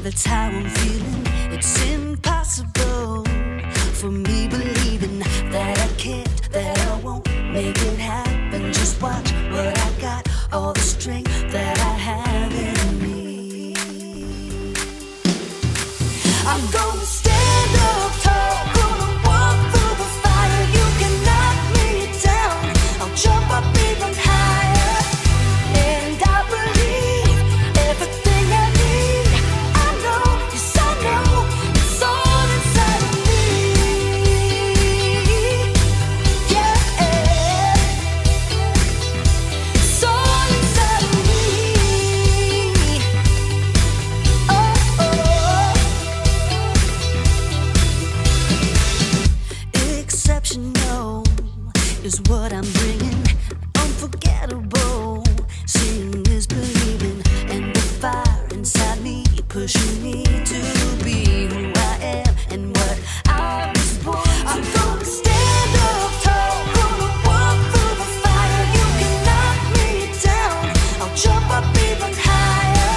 That's how I'm feeling. It's impossible for me believing that I can't, that I won't make it happen. Just watch what I got, all the strength that I have in me. I'm gonna stand up tall, gonna walk through the fire. You can knock me down, I'll jump up even higher. And I believe everything I need. I know, yes I know, it's all inside of me. Yeah, it's all inside of me. Oh, exceptional is what I'm bringing. Unforgettable, seeing is believing, and the fire inside me pushing me to be who I am and what I was born to. I'm gonna stand up tall, gonna walk through the fire. You can knock me down, I'll jump up even higher.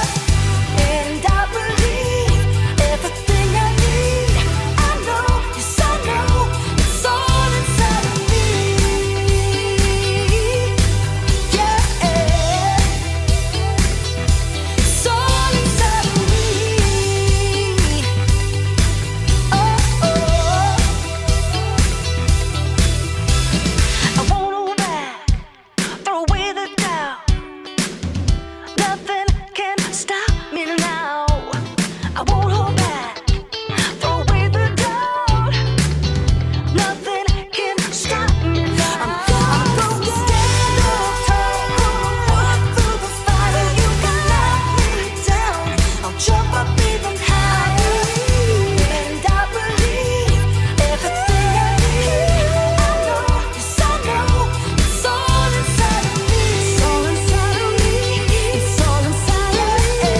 And I believe everything I need. I know, yes I know, it's all inside of me. Yeah, it's all inside of me. Oh, I won't hold back, throw away the doubt. Nothing can stop me now. I won't hold back, throw away the doubt. Nothing can stop me now. I'm gonna stand up tall, gonna walk through the fire. You can knock me down, I'll jump up even higher. And I believe everything I need. I know, yes I know, it's all inside of me. It's all inside of me. It's all inside of me.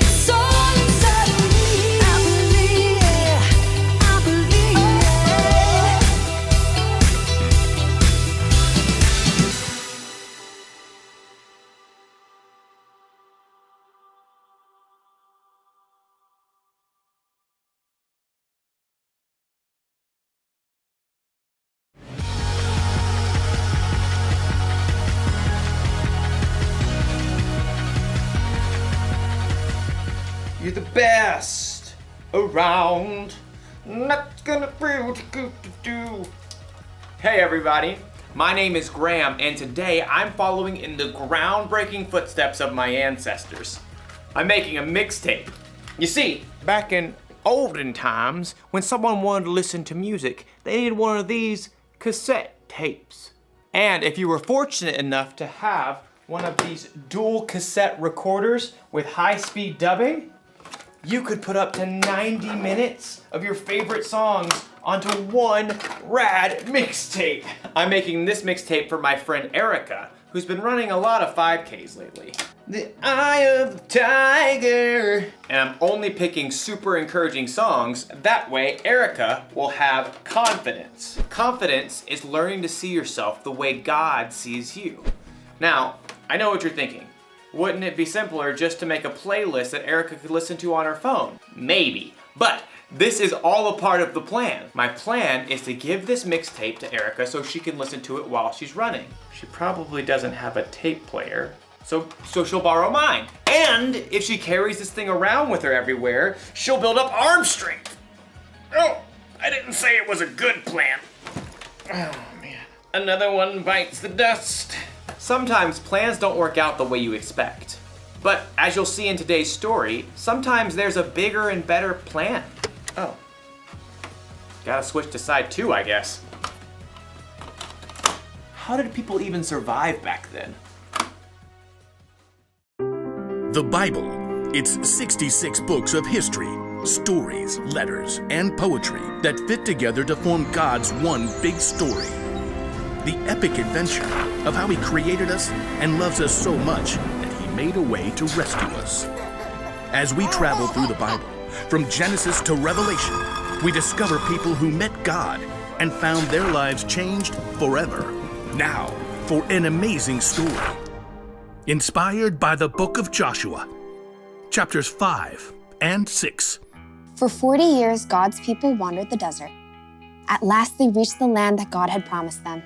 It's all inside of me. I believe it. I believe it. You're the best around. Not gonna feel too good to do. Hey everybody, my name is Graham, and today I'm following in the groundbreaking footsteps of my ancestors. I'm making a mixtape. You see, back in olden times, when someone wanted to listen to music, they needed one of these cassette tapes. And if you were fortunate enough to have one of these dual cassette recorders with high-speed dubbing, you could put up to 90 minutes of your favorite songs onto one rad mixtape. I'm making this mixtape for my friend Erica, who's been running a lot of 5Ks lately. The Eye of the Tiger. And I'm only picking super encouraging songs. That way, Erica will have confidence. Confidence is learning to see yourself the way God sees you. Now, I know what you're thinking. Wouldn't it be simpler just to make a playlist that Erica could listen to on her phone? Maybe, but this is all a part of the plan. My plan is to give this mixtape to Erica so she can listen to it while she's running. She probably doesn't have a tape player, so she'll borrow mine. And if she carries this thing around with her everywhere, she'll build up arm strength. Oh, I didn't say it was a good plan. Oh man, another one bites the dust. Sometimes plans don't work out the way you expect. But as you'll see in today's story, sometimes there's a bigger and better plan. Oh. Gotta switch to side 2, I guess. How did people even survive back then? The Bible. It's 66 books of history, stories, letters, and poetry that fit together to form God's one big story. The epic adventure of how He created us and loves us so much that He made a way to rescue us. As we travel through the Bible, from Genesis to Revelation, we discover people who met God and found their lives changed forever. Now, for an amazing story. Inspired by the book of Joshua, chapters 5 and 6. For 40 years, God's people wandered the desert. At last, they reached the land that God had promised them.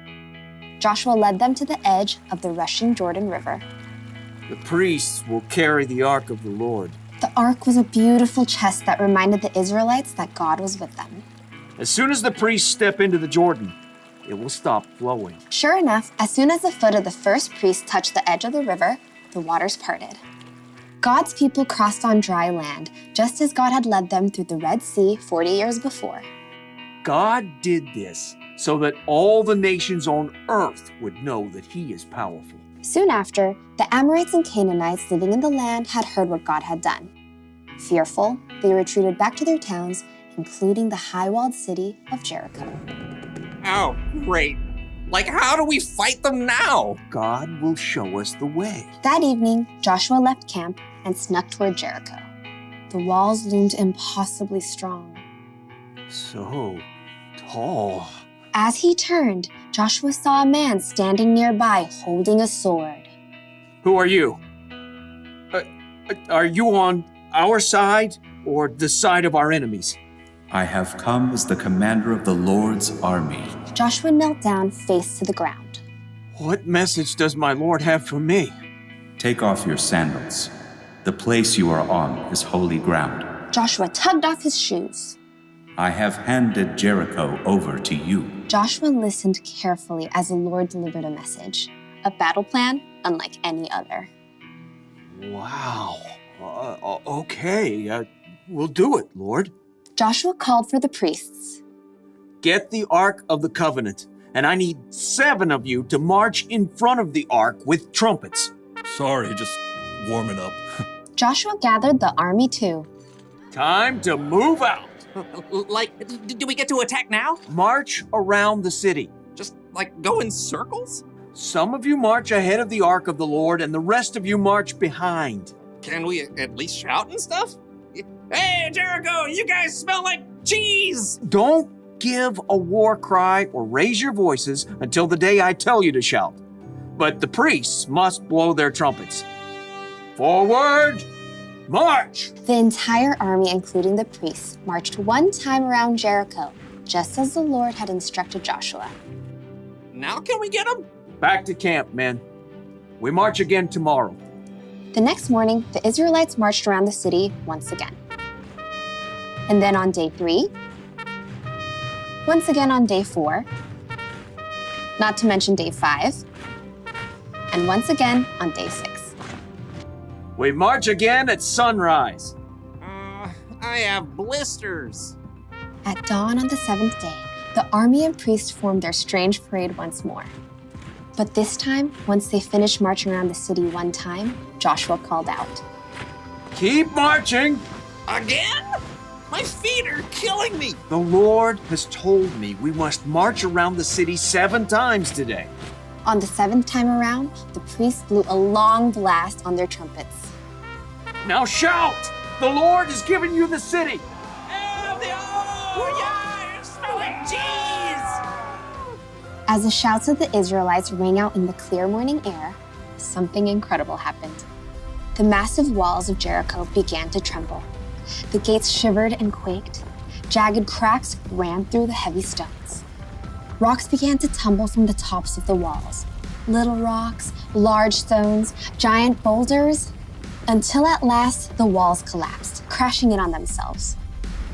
Joshua led them to the edge of the rushing Jordan River. The priests will carry the ark of the Lord. The ark was a beautiful chest that reminded the Israelites that God was with them. As soon as the priests step into the Jordan, it will stop flowing. Sure enough, as soon as the foot of the first priest touched the edge of the river, the waters parted. God's people crossed on dry land, just as God had led them through the Red Sea 40 years before. God did this so that all the nations on earth would know that He is powerful. Soon after, the Amorites and Canaanites living in the land had heard what God had done. Fearful, they retreated back to their towns, including the high-walled city of Jericho. Oh, great. Like, how do we fight them now? God will show us the way. That evening, Joshua left camp and snuck toward Jericho. The walls loomed impossibly strong. So tall. As he turned, Joshua saw a man standing nearby holding a sword. Who are you? Are you on our side or the side of our enemies? I have come as the commander of the Lord's army. Joshua knelt down, face to the ground. What message does my Lord have for me? Take off your sandals. The place you are on is holy ground. Joshua tugged off his shoes. I have handed Jericho over to you. Joshua listened carefully as the Lord delivered a message, a battle plan unlike any other. Wow. Okay, we'll do it, Lord. Joshua called for the priests. Get the Ark of the Covenant, and I need 7 of you to march in front of the Ark with trumpets. Sorry, just warming up. Joshua gathered the army too. Time to move out. Like, do we get to attack now? March around the city. Just, like, go in circles? Some of you march ahead of the Ark of the Lord, and the rest of you march behind. Can we at least shout and stuff? Hey, Jericho, you guys smell like cheese! Don't give a war cry or raise your voices until the day I tell you to shout. But the priests must blow their trumpets. Forward, march! The entire army, including the priests, marched one time around Jericho, just as the Lord had instructed Joshua. Now can we get them? Back to camp, men. We march again tomorrow. The next morning, the Israelites marched around the city once again. And then on day 3, once again on day 4, not to mention day 5, and once again on day 6. We march again at sunrise. I have blisters. At dawn on the 7th day, the army and priests formed their strange parade once more. But this time, once they finished marching around the city one time, Joshua called out, Keep marching! Again? My feet are killing me. The Lord has told me we must march around the city 7 times today. On the 7th time around, the priests blew a long blast on their trumpets. Now shout! The Lord has given you the city! Oh, yeah, it smells like cheese! As the shouts of the Israelites rang out in the clear morning air, something incredible happened. The massive walls of Jericho began to tremble. The gates shivered and quaked. Jagged cracks ran through the heavy stones. Rocks began to tumble from the tops of the walls. Little rocks, large stones, giant boulders, until at last the walls collapsed, crashing in on themselves.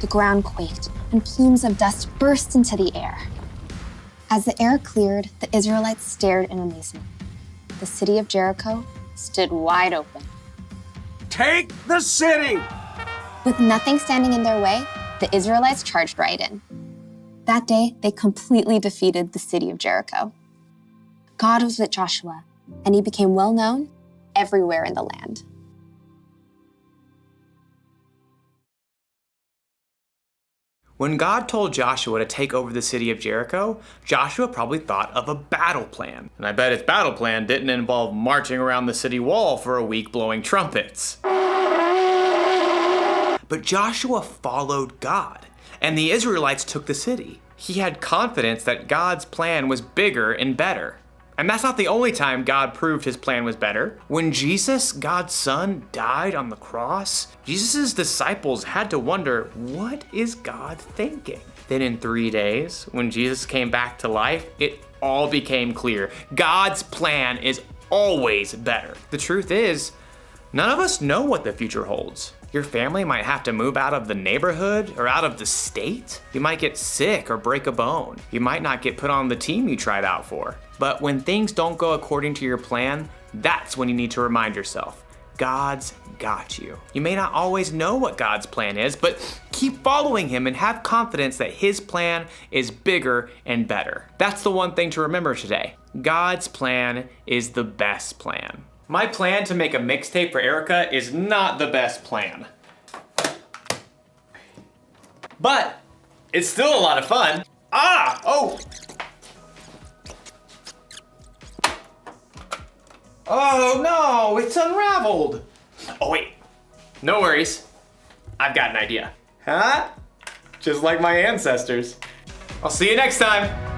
The ground quaked, and plumes of dust burst into the air. As the air cleared, the Israelites stared in amazement. The city of Jericho stood wide open. Take the city! With nothing standing in their way, the Israelites charged right in. That day, they completely defeated the city of Jericho. God was with Joshua, and he became well known everywhere in the land. When God told Joshua to take over the city of Jericho, Joshua probably thought of a battle plan. And I bet his battle plan didn't involve marching around the city wall for a week blowing trumpets. But Joshua followed God, and the Israelites took the city. He had confidence that God's plan was bigger and better. And that's not the only time God proved his plan was better. When Jesus, God's son, died on the cross, Jesus' disciples had to wonder, what is God thinking? Then in 3 days, when Jesus came back to life, it all became clear. God's plan is always better. The truth is, none of us know what the future holds. Your family might have to move out of the neighborhood or out of the state. You might get sick or break a bone. You might not get put on the team you tried out for. But when things don't go according to your plan, that's when you need to remind yourself, God's got you. You may not always know what God's plan is, but keep following him and have confidence that his plan is bigger and better. That's the one thing to remember today. God's plan is the best plan. My plan to make a mixtape for Erica is not the best plan. But it's still a lot of fun. Oh no, it's unraveled. Oh wait, no worries. I've got an idea. Huh? Just like my ancestors. I'll see you next time.